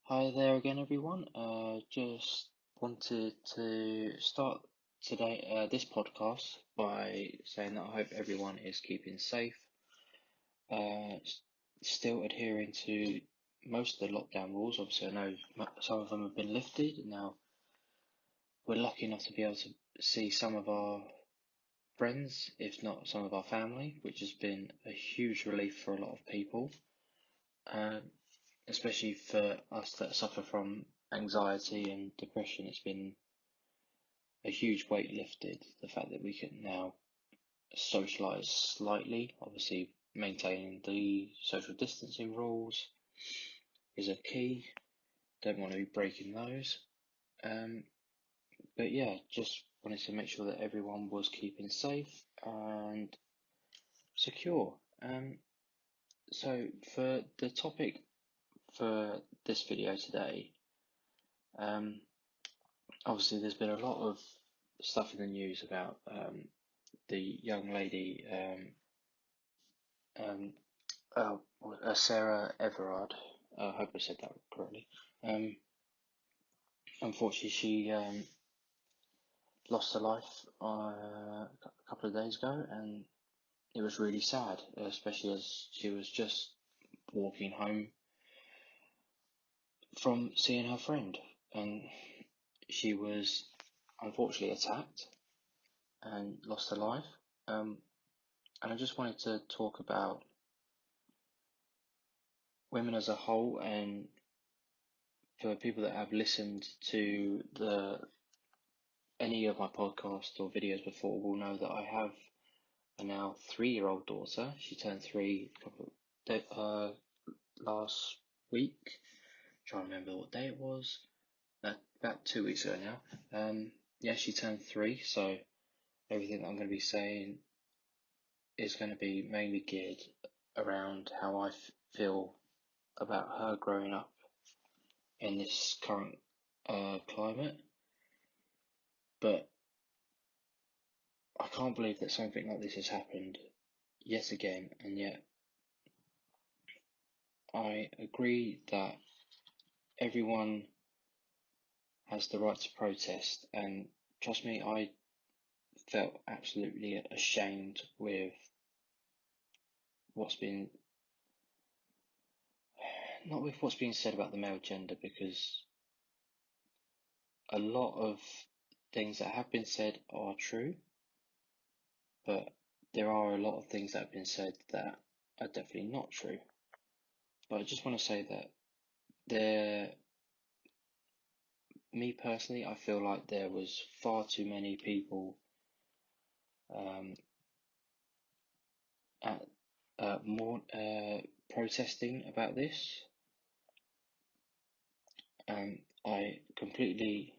Hi there again, everyone. Just wanted to start this podcast by saying that I hope everyone is keeping safe, still adhering to most of the lockdown rules. Obviously, I know some of them have been lifted. Now, we're lucky enough to be able to see some of our friends, if not some of our family, which has been a huge relief for a lot of people. Um, Especially for us that suffer from anxiety and depression, it's been a huge weight lifted. The fact that we can now socialise slightly, obviously maintaining the social distancing rules is a key. Don't want to be breaking those. Um, but yeah, just wanted to make sure that everyone was keeping safe and secure. So for the topic for this video today, um, obviously, there's been a lot of stuff in the news about the young lady, um, Sarah Everard. I hope I said that correctly. Um, Unfortunately, she lost her life a couple of days ago, and it was really sad, especially as she was just walking home from seeing her friend, and she was unfortunately attacked and lost her life. Um, and I just wanted to talk about women as a whole, and for people that have listened to the any of my podcasts or videos before will know that I have a now 3-year-old daughter. She turned three last week. Trying to remember what day it was. About 2 weeks ago now. Yeah, she turned three, so everything that I'm going to be saying is going to be mainly geared around how I feel about her growing up in this current climate. But I can't believe that something like this has happened yet again, and yet I agree that everyone has the right to protest, and trust me, I felt absolutely ashamed with what's been, not with what's being said about the male gender, because a lot of things that have been said are true, but there are a lot of things that have been said that are definitely not true. But I just want to say that there me personally, I feel like there was far too many people um, at more protesting about this. I completely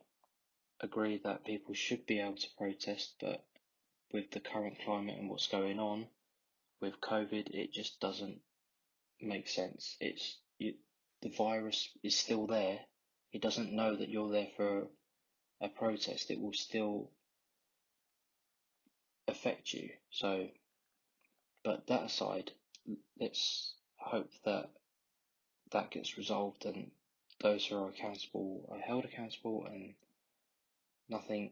agree that people should be able to protest, but with the current climate and what's going on with COVID, it just doesn't make sense. The virus is still there. It doesn't know that you're there for a protest. It will still affect you. So, but that aside, let's hope that that gets resolved and those who are accountable are held accountable, and nothing,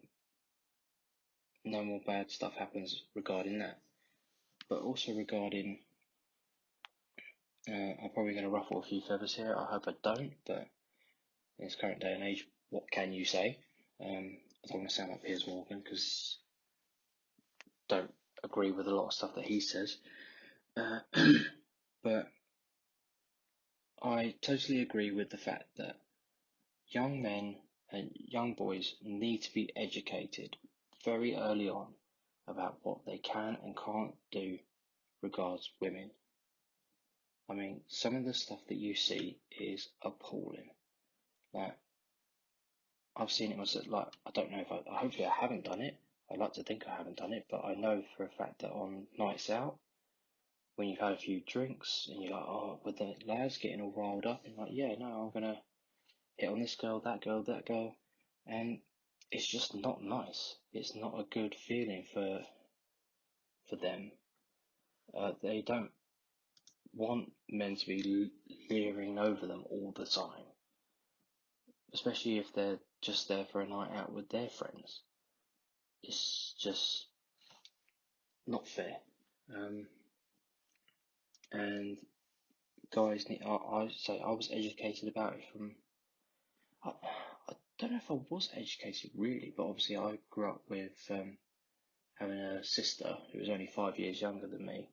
no more bad stuff happens regarding that. But also regarding, I'm probably going to ruffle a few feathers here. I hope I don't, but in this current day and age, what can you say? I don't want to sound like Piers Morgan because I don't agree with a lot of stuff that he says. Uh, but I totally agree with the fact that young men and young boys need to be educated very early on about what they can and can't do regards women. I mean, some of the stuff that you see is appalling. Like, I've seen it myself. Like, I don't know if hopefully I haven't done it. I'd like to think I haven't done it, but I know for a fact that on nights out, when you've had a few drinks and you're like, oh, with the lads getting all riled up, and like, yeah, no, I'm gonna hit on this girl, that girl, that girl, and it's just not nice. It's not a good feeling for them. They don't want men to be leering over them all the time. especially if they're just there for a night out with their friends. It's just not fair. And guys need. I say I was educated about it from. I don't know if I was educated really, but obviously I grew up with having a sister who was only 5 years younger than me.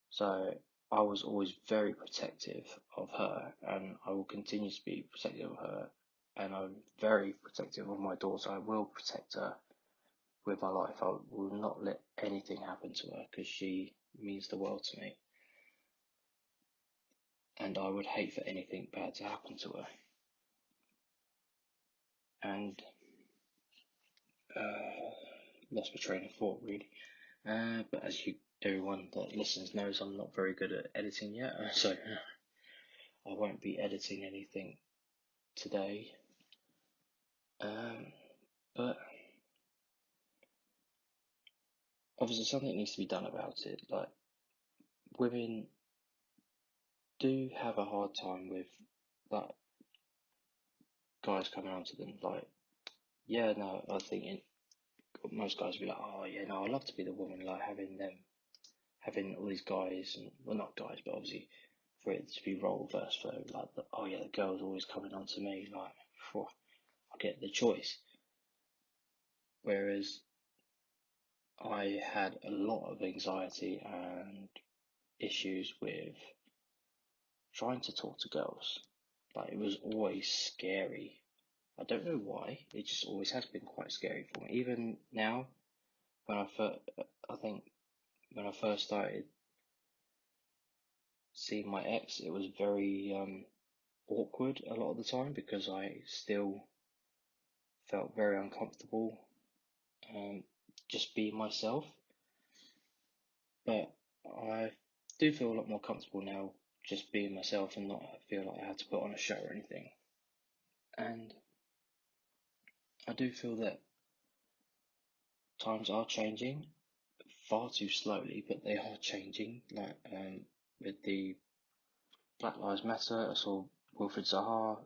So I was always very protective of her, and I will continue to be protective of her. And I'm very protective of my daughter. I will protect her with my life. I will not let anything happen to her because she means the world to me. And I would hate for anything bad to happen to her. And lost my train of thought really. But as everyone that listens knows, I'm not very good at editing yet, so I won't be editing anything today. But obviously something needs to be done about it. Like, women do have a hard time with like guys coming onto them. Like, yeah, no, I think most guys will be like, oh yeah, no, I'd love to be the woman, like having all these guys, and well, not guys, but obviously for it to be role reversed for like, oh yeah, the girl's always coming onto me, like, phew, I get the choice. Whereas I had a lot of anxiety and issues with trying to talk to girls. Like, it was always scary. I don't know why. It just always has been quite scary for me. Even now, when I think when I first started seeing my ex, it was very awkward a lot of the time because I still felt very uncomfortable just being myself. But I do feel a lot more comfortable now just being myself and not feel like I had to put on a show or anything. And I do feel that times are changing far too slowly, but they are changing. Like with the Black Lives Matter, I saw Wilfred Zaha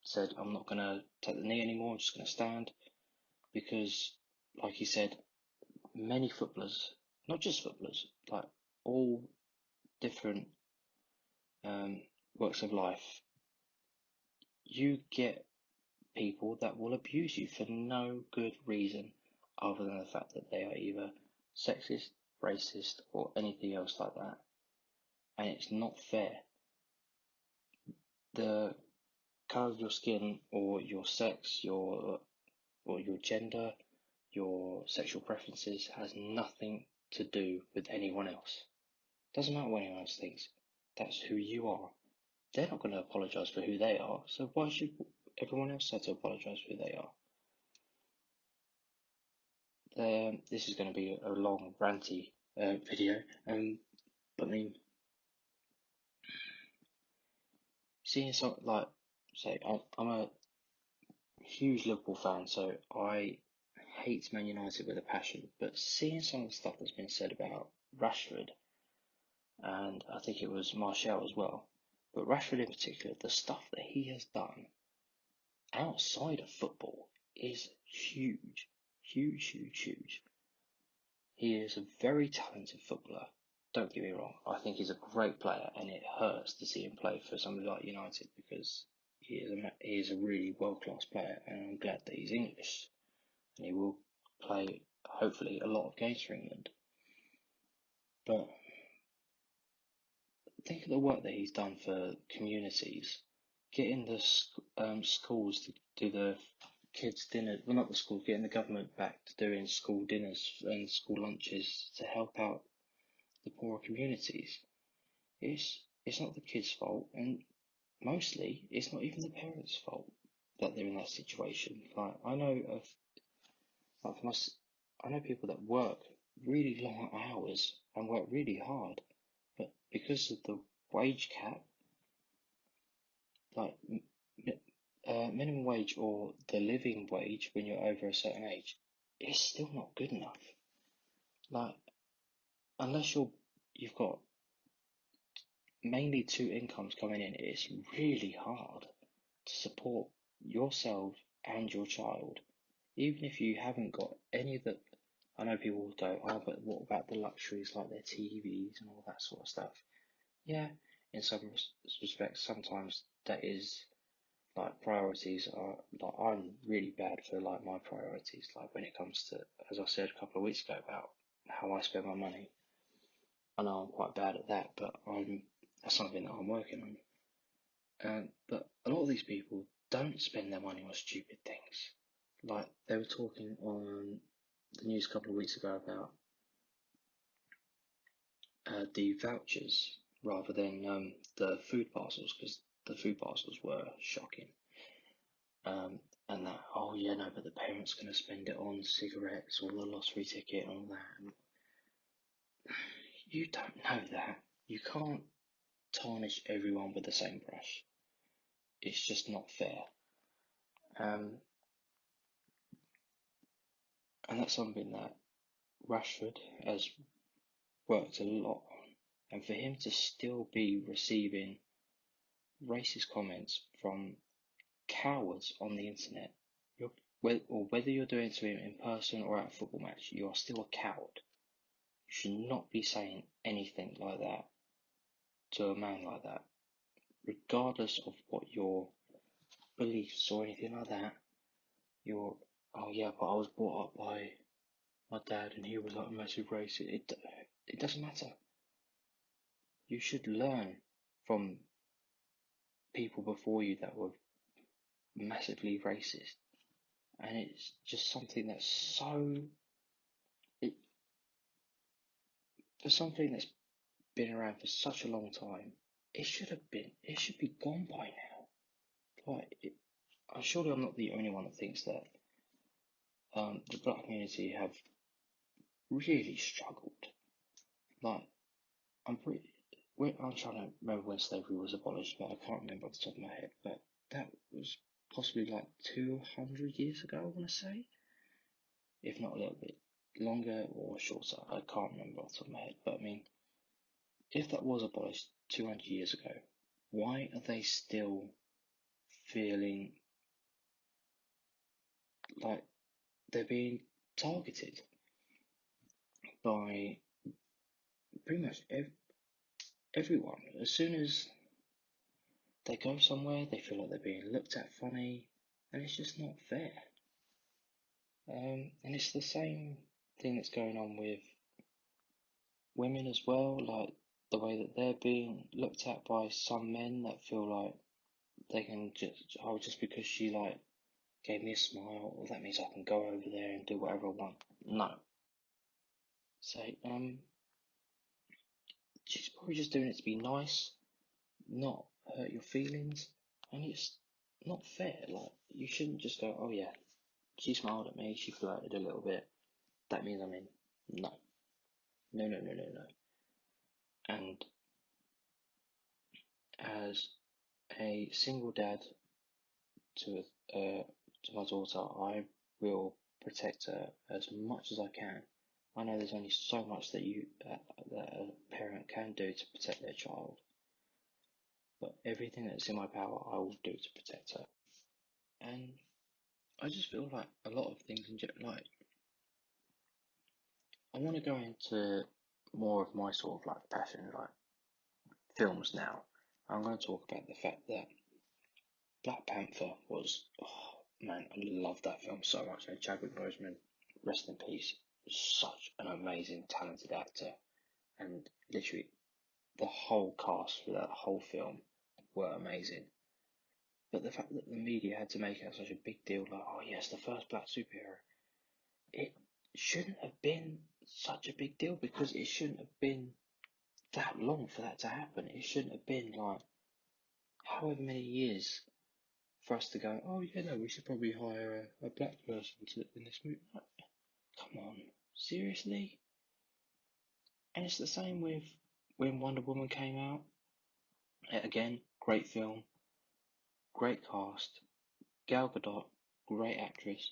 said, "I'm not gonna take the knee anymore. I'm just gonna stand," because, like he said, many footballers, not just footballers, like all different works of life, you get people that will abuse you for no good reason other than the fact that they are either sexist, racist, or anything else like that. And it's not fair. The colour of your skin or your sex, or your gender, your sexual preferences has nothing to do with anyone else. Doesn't matter what anyone else thinks. That's who you are. They're not going to apologise for who they are, so why should everyone else have to apologise for who they are? This is going to be a long, ranty video, but I mean, seeing something like, say, I'm a huge Liverpool fan, so I hate Man United with a passion, but seeing some of the stuff that's been said about Rashford, and I think it was Martial as well, but Rashford in particular, the stuff that he has done outside of football is huge, huge, huge, huge. He is a very talented footballer. Don't get me wrong, I think he's a great player, and it hurts to see him play for somebody like United because he is a really world class player, and I'm glad that he's English and he will play hopefully a lot of games for England. But think of the work that he's done for communities, getting the schools to do the kids' dinner. Well, not the schools, getting the government back to doing school dinners and school lunches to help out the poorer communities. It's not the kids' fault, and mostly it's not even the parents' fault that they're in that situation. Like, I know of, like for my, I know people that work really long hours and work really hard, but because of the wage cap, like minimum wage or the living wage when you're over a certain age, it's still not good enough. Like, unless you've got mainly two incomes coming in, it's really hard to support yourself and your child, even if you haven't got any of the. I know people will go, oh, but what about the luxuries like their TVs and all that sort of stuff? Yeah, in some respects, sometimes that is like priorities are like I'm really bad for like my priorities, like when it comes to, as I said a couple of weeks ago about how I spend my money. I know I'm quite bad at that, but that's something that I'm working on. But a lot of these people don't spend their money on stupid things. Like they were talking on the news a couple of weeks ago about the vouchers rather than the food parcels, because the food parcels were shocking. And that, oh yeah, no, but the parent's going to spend it on cigarettes or the lottery ticket and all that. And you don't know that. You can't tarnish everyone with the same brush. It's just not fair. And that's something that Rashford has worked a lot on. And for him to still be receiving racist comments from cowards on the internet, or whether you're doing it to him in person or at a football match, you are still a coward. You should not be saying anything like that to a man like that, regardless of what your beliefs or anything like that. You're, oh yeah, but I was brought up by my dad and he was like a massive racist. It doesn't matter. You should learn from people before you that were massively racist, and it's just something that's it, for something that's been around for such a long time. It should be gone by now. Surely I'm not the only one that thinks that the black community have really struggled. Like, I'm trying to remember when slavery was abolished, but I can't remember off the top of my head. But that was possibly like 200 years ago, I want to say, if not a little bit longer or shorter. I can't remember off the top of my head. But I mean, if that was abolished 200 years ago, why are they still feeling like they're being targeted by pretty much everyone? As soon as they go somewhere, they feel like they're being looked at funny, and it's just not fair. And it's the same thing that's going on with women as well, like the way that they're being looked at by some men that feel like they can just because she like gave me a smile, well, that means I can go over there and do whatever I want. No. Say, she's probably just doing it to be nice, not hurt your feelings, and it's not fair. Like, you shouldn't just go, oh yeah, she smiled at me, she flirted a little bit, that means I'm in. No. No, no, no, no, no. And as a single dad to to my daughter, I will protect her as much as I can. I know there's only so much that that a parent can do to protect their child, but everything that's in my power, I will do to protect her. And I just feel like a lot of things like I want to go into more of my sort of like passion, like films now. I'm going to talk about the fact that Black Panther was, oh man, I love that film so much. And Chadwick Boseman, rest in peace, such an amazing, talented actor. And literally, the whole cast for that whole film were amazing. But the fact that the media had to make it such a big deal, like, oh yes, the first black superhero, it shouldn't have been such a big deal because it shouldn't have been that long for that to happen. It shouldn't have been like however many years for us to go, oh yeah, no, we should probably hire a black person in this movie. Like, come on, seriously? And it's the same with when Wonder Woman came out. Again, great film, great cast, Gal Gadot, great actress,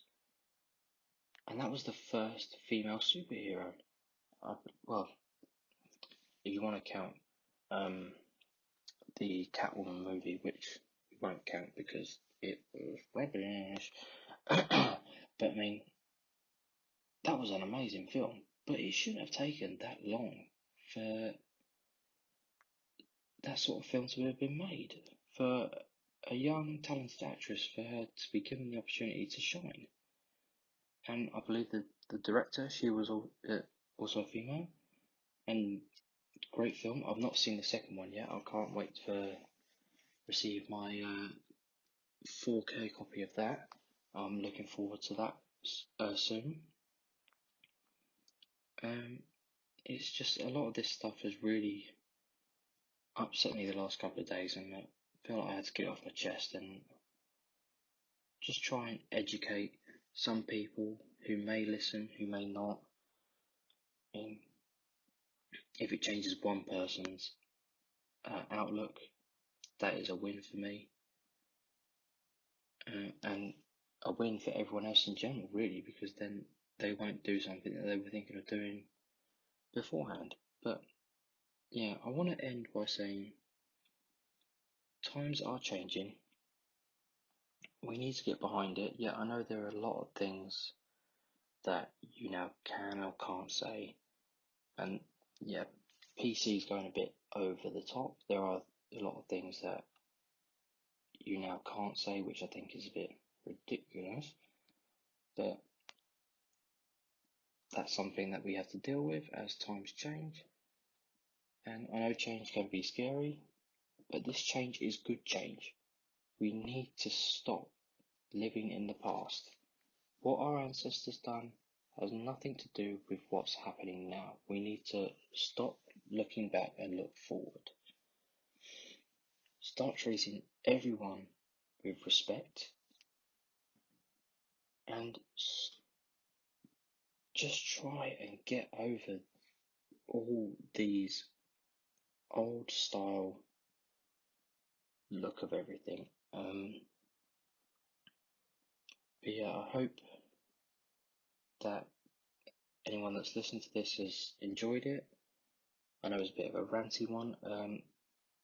and that was the first female superhero. Well, if you want to count the Catwoman movie, which won't count because it was rubbish. But I mean, that was an amazing film, but it shouldn't have taken that long for that sort of film to have been made. For a young, talented actress, for her to be given the opportunity to shine. And I believe the director, she was also a female, and great film. I've not seen the second one yet. I can't wait to receive my 4K copy of that. I'm looking forward to that soon. It's just a lot of this stuff has really upset me the last couple of days, and I feel like I had to get it off my chest and just try and educate some people who may listen, who may not. And if it changes one person's outlook, that is a win for me, and a win for everyone else in general, really, because then they won't do something that they were thinking of doing beforehand. But yeah, I want to end by saying times are changing. We need to get behind it. Yeah, I know there are a lot of things that you now can or can't say, and yeah, PC is going a bit over the top. There are a lot of things that you now can't say, which I think is a bit ridiculous, but that's something that we have to deal with as times change. And I know change can be scary, but this change is good change. We need to stop living in the past. What our ancestors done has nothing to do with what's happening now. We need to stop looking back and look forward. Start treating everyone with respect, and just try and get over all these old style look of everything. But yeah, I hope that anyone that's listened to this has enjoyed it. I know it's a bit of a ranty one.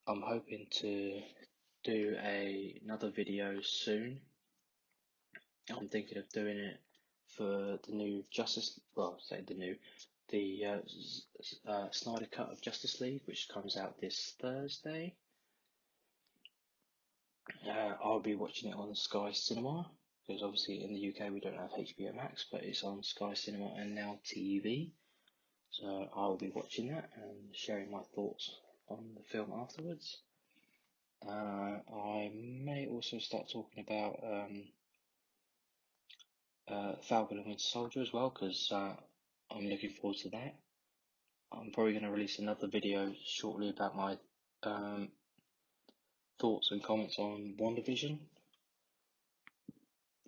I'm hoping to do another video soon. I'm thinking of doing it for the new Snyder Cut of Justice League, which comes out this Thursday. I'll be watching it on Sky Cinema, because obviously in the UK we don't have HBO Max, but it's on Sky Cinema and Now TV. So I'll be watching that and sharing my thoughts on the film afterwards. I may also start talking about Falcon and Winter Soldier as well, because I'm looking forward to that. I'm probably going to release another video shortly about my thoughts and comments on WandaVision,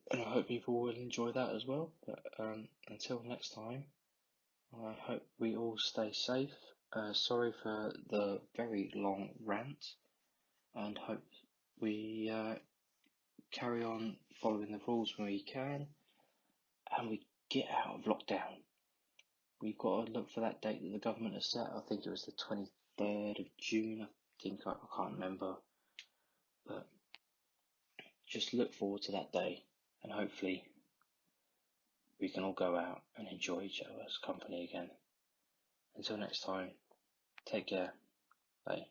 and I hope people will enjoy that as well. But until next time, I hope we all stay safe. Sorry for the very long rant, and hope we carry on following the rules when we can, and we get out of lockdown. We've got to look for that date that the government has set. I think it was the 23rd of June. I can't remember, but just look forward to that day, and hopefully we can all go out and enjoy each other's company again. Until next time, take care. Bye.